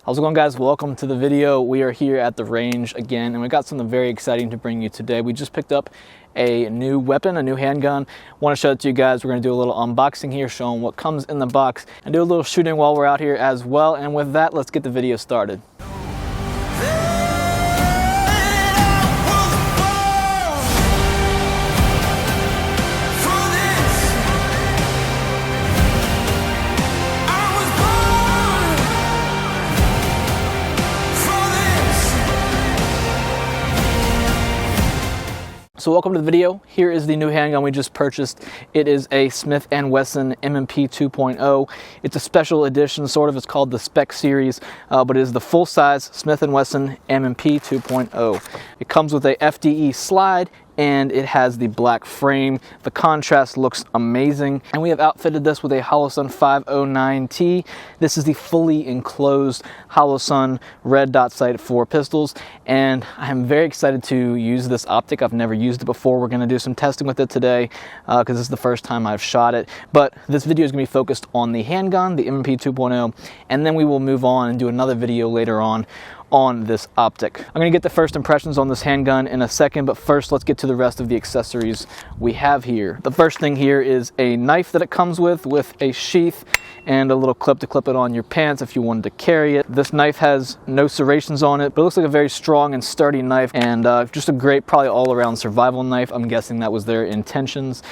How's it going, guys? Welcome to the video. We are here at the range again, and we got something very exciting to bring you today. We just picked up a new weapon, a new handgun. Want to show it to you guys. We're going to do a little unboxing here, showing what comes in the box, and do a little shooting while we're out here as well. And with that, let's get the video started. So welcome to the video. Here is the new handgun we just purchased. It is a Smith and Wesson M&P 2.0. It's a special edition, sort of. It's called the Spec Series, but it is the full-size Smith and Wesson M&P 2.0. It comes with a FDE slide, and it has the black frame. The contrast looks amazing, and we have outfitted this with a Holosun 509T. This is the fully enclosed Holosun red dot sight for pistols, and I am very excited to use this optic. I've never used it before. We're going to do some testing with it today because this is the first time I've shot it, but this video is going to be focused on the handgun, the M&P 2.0, and then we will move on and do another video later on this optic. I'm going to get the first impressions on this handgun in a second, but first let's get to the rest of the accessories we have here. The first thing here is a knife that it comes with a sheath and a little clip to clip it on your pants if you wanted to carry it. This knife has no serrations on it, but it looks like a very strong and sturdy knife, and just a great, probably all-around survival knife. I'm guessing that was their intentions.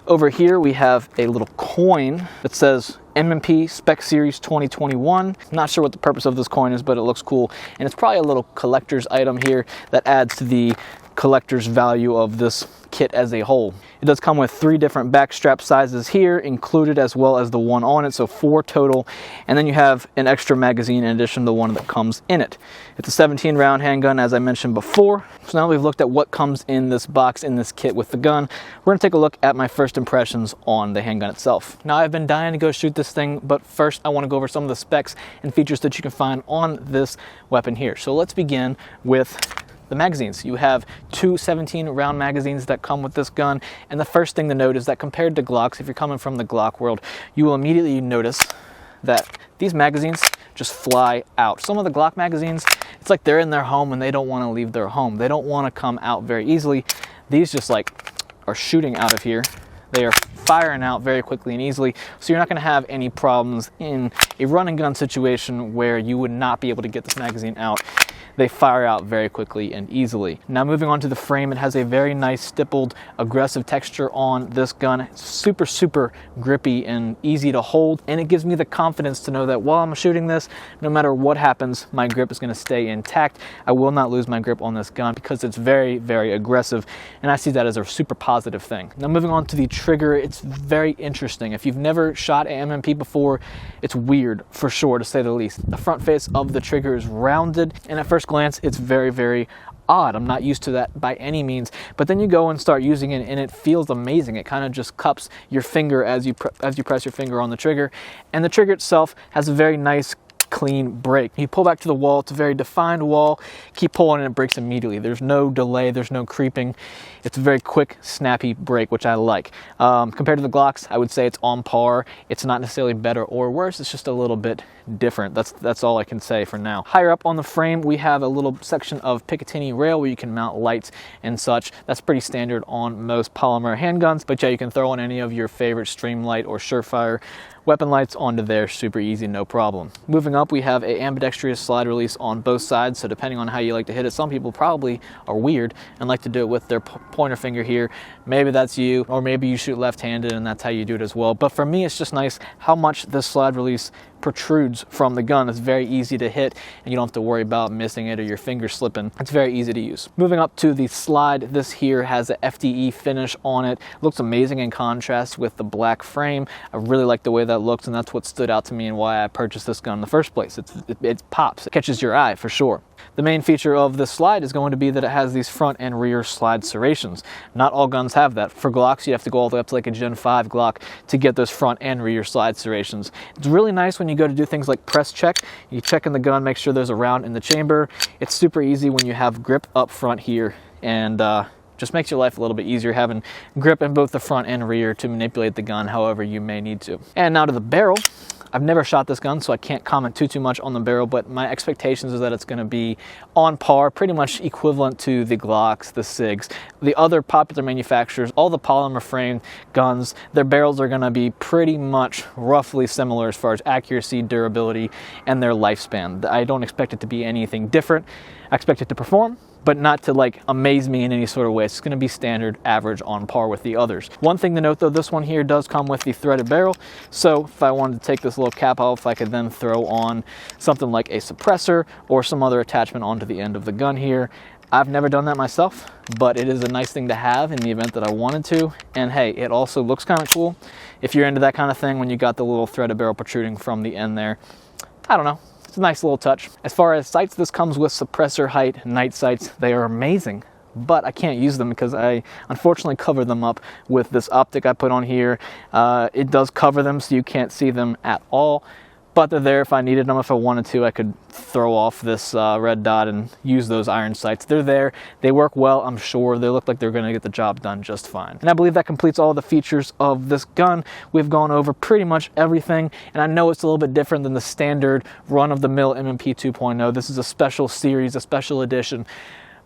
Over here we have a little coin that says M&P Spec Series 2021. Not sure what the purpose of this coin is, but it looks cool. And it's probably a little collector's item here that adds to the collector's value of this kit as a whole. It does come with 3 different back strap sizes here included, as well as the one on it, so 4 total. And then you have an extra magazine in addition to the one that comes in it. It's a 17 round handgun, as I mentioned before. So now we've looked at what comes in this box, in this kit with the gun, we're going to take a look at my first impressions on the handgun itself. Now, I've been dying to go shoot this thing, but first I want to go over some of the specs and features that you can find on this weapon here. So let's begin with the magazines. You have 2 17 round magazines that come with this gun, and the first thing to note is that compared to Glocks, if you're coming from the Glock world, you will immediately notice that these magazines just fly out. Some of the Glock magazines, it's like they're in their home and they don't want to leave their home. They don't want to come out very easily. These just like are shooting out of here. They are firing out very quickly and easily, so you're not going to have any problems in a run and gun situation where you would not be able to get this magazine out. They fire out very quickly and easily. Now, moving on to the frame, it has a very nice stippled, aggressive texture on this gun. It's super, super grippy and easy to hold, and it gives me the confidence to know that while I'm shooting this, no matter what happens, my grip is going to stay intact. I will not lose my grip on this gun because it's very, very aggressive, and I see that as a super positive thing. Now, moving on to the trigger, it's very interesting. If you've never shot an M&P before, it's weird for sure, to say the least. The front face of the trigger is rounded, and at first glance, it's very, very odd. I'm not used to that by any means, but then you go and start using it and it feels amazing. It kind of just cups your finger as you press your finger on the trigger, and the trigger itself has a very nice clean break. You pull back to the wall, it's a very defined wall, keep pulling and it breaks immediately. There's no delay, there's no creeping. It's a very quick, snappy break, which I like. Compared to the Glocks, I would say it's on par. It's not necessarily better or worse, it's just a little bit different. That's all I can say for now. Higher up on the frame, we have a little section of Picatinny rail where you can mount lights and such. That's pretty standard on most polymer handguns, but yeah, you can throw on any of your favorite Streamlight or Surefire weapon lights onto there, super easy, no problem. Moving up, we have a ambidextrous slide release on both sides, so depending on how you like to hit it, some people probably are weird and like to do it with their pointer finger here. Maybe that's you, or maybe you shoot left-handed and that's how you do it as well. But for me, it's just nice how much this slide release protrudes from the gun. It's very easy to hit and you don't have to worry about missing it or your finger slipping. It's very easy to use. Moving up to the slide, this here has a FDE finish on it. It looks amazing in contrast with the black frame. I really like the way that looks, and that's what stood out to me and why I purchased this gun in the first place. It pops, it catches your eye for sure. The main feature of this slide is going to be that it has these front and rear slide serrations. Not all guns have that. For Glocks, you have to go all the way up to like a Gen 5 Glock to get those front and rear slide serrations. It's really nice when you go to do things like press check. You check in the gun, make sure there's a round in the chamber. It's super easy when you have grip up front here, and just makes your life a little bit easier having grip in both the front and rear to manipulate the gun however you may need to. And now to the barrel. I've never shot this gun, so I can't comment too much on the barrel, but my expectations is that it's going to be on par, pretty much equivalent to the Glocks, the SIGs, the other popular manufacturers. All the polymer frame guns, their barrels are going to be pretty much roughly similar as far as accuracy, durability, and their lifespan. I don't expect it to be anything different. I expect it to perform, but not to like amaze me in any sort of way. It's going to be standard, average, on par with the others. One thing to note though, this one here does come with the threaded barrel. So if I wanted to take this little cap off, I could then throw on something like a suppressor or some other attachment onto the end of the gun here. I've never done that myself, but it is a nice thing to have in the event that I wanted to. And hey, it also looks kind of cool if you're into that kind of thing when you got the little threaded barrel protruding from the end there. I don't know. It's a nice little touch. As far as sights, this comes with suppressor height night sights. They are amazing, but I can't use them because I unfortunately cover them up with this optic I put on here. It does cover them so you can't see them at all, but they're there if I needed them. If I wanted to, I could throw off this red dot and use those iron sights. They're there. They work well, I'm sure. They look like they're going to get the job done just fine. And I believe that completes all the features of this gun. We've gone over pretty much everything, and I know it's a little bit different than the standard run-of-the-mill M&P 2.0. This is a special series, a special edition.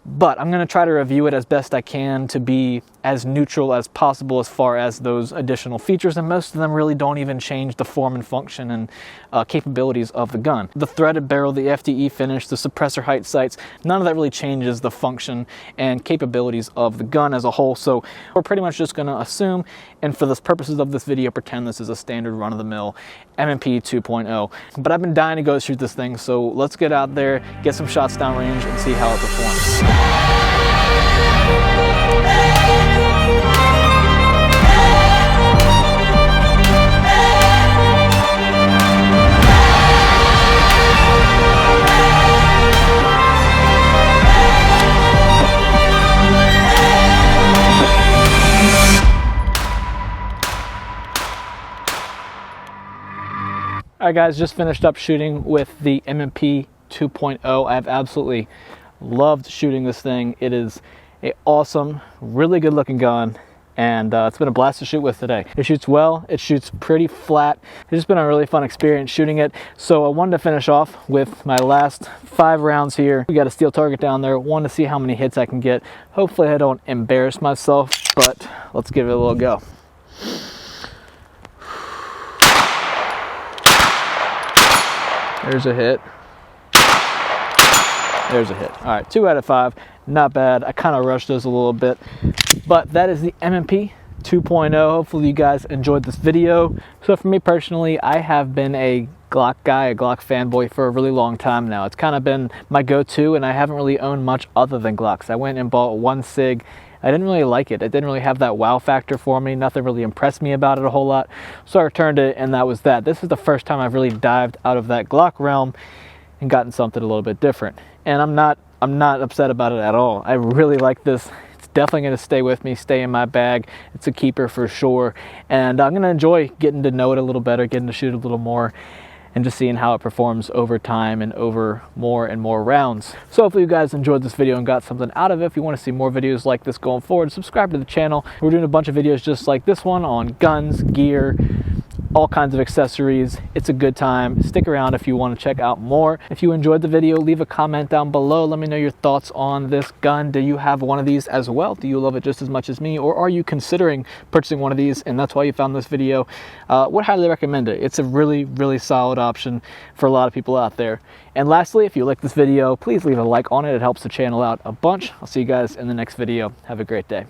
But I'm going to try to review it as best I can to be as neutral as possible as far as those additional features, and most of them really don't even change the form and function and capabilities of the gun. The threaded barrel, the FDE finish, the suppressor height sights, none of that really changes the function and capabilities of the gun as a whole. So we're pretty much just going to assume, and for the purposes of this video, pretend this is a standard run-of-the-mill M&P 2.0. But I've been dying to go shoot this thing, so let's get out there, get some shots downrange, and see how it performs. All right guys, just finished up shooting with the M&P 2.0. I've absolutely loved shooting this thing. It is an awesome, really good looking gun, and it's been a blast to shoot with today. It shoots well, it shoots pretty flat. It's just been a really fun experience shooting it. So I wanted to finish off with my last 5 rounds here. We got a steel target down there. Wanted to see how many hits I can get. Hopefully I don't embarrass myself, but let's give it a little go. There's a hit. There's a hit. All right, 2 out of 5. Not bad. I kind of rushed those a little bit. But that is the M&P 2.0. Hopefully you guys enjoyed this video. So for me personally, I have been a Glock guy, a Glock fanboy for a really long time now. It's kind of been my go-to, and I haven't really owned much other than Glocks. I went and bought one SIG. I didn't really like it. It didn't really have that wow factor for me. Nothing really impressed me about it a whole lot. So I returned it, and that was that. This is the first time I've really dived out of that Glock realm and gotten something a little bit different. And I'm not upset about it at all. I really like this. It's definitely going to stay with me, stay in my bag. It's a keeper for sure. And I'm going to enjoy getting to know it a little better, getting to shoot a little more, and just seeing how it performs over time and over more and more rounds. So hopefully you guys enjoyed this video and got something out of it. If you want to see more videos like this going forward, subscribe to the channel. We're doing a bunch of videos just like this one on guns, gear, all kinds of accessories. It's a good time. Stick around if you want to check out more. If you enjoyed the video, leave a comment down below. Let me know your thoughts on this gun. Do you have one of these as well? Do you love it just as much as me, or are you considering purchasing one of these and that's why you found this video? Would highly recommend it. It's a really, really solid option for a lot of people out there. And lastly, if you like this video, please leave a like on it. It helps the channel out a bunch. I'll see you guys in the next video. Have a great day.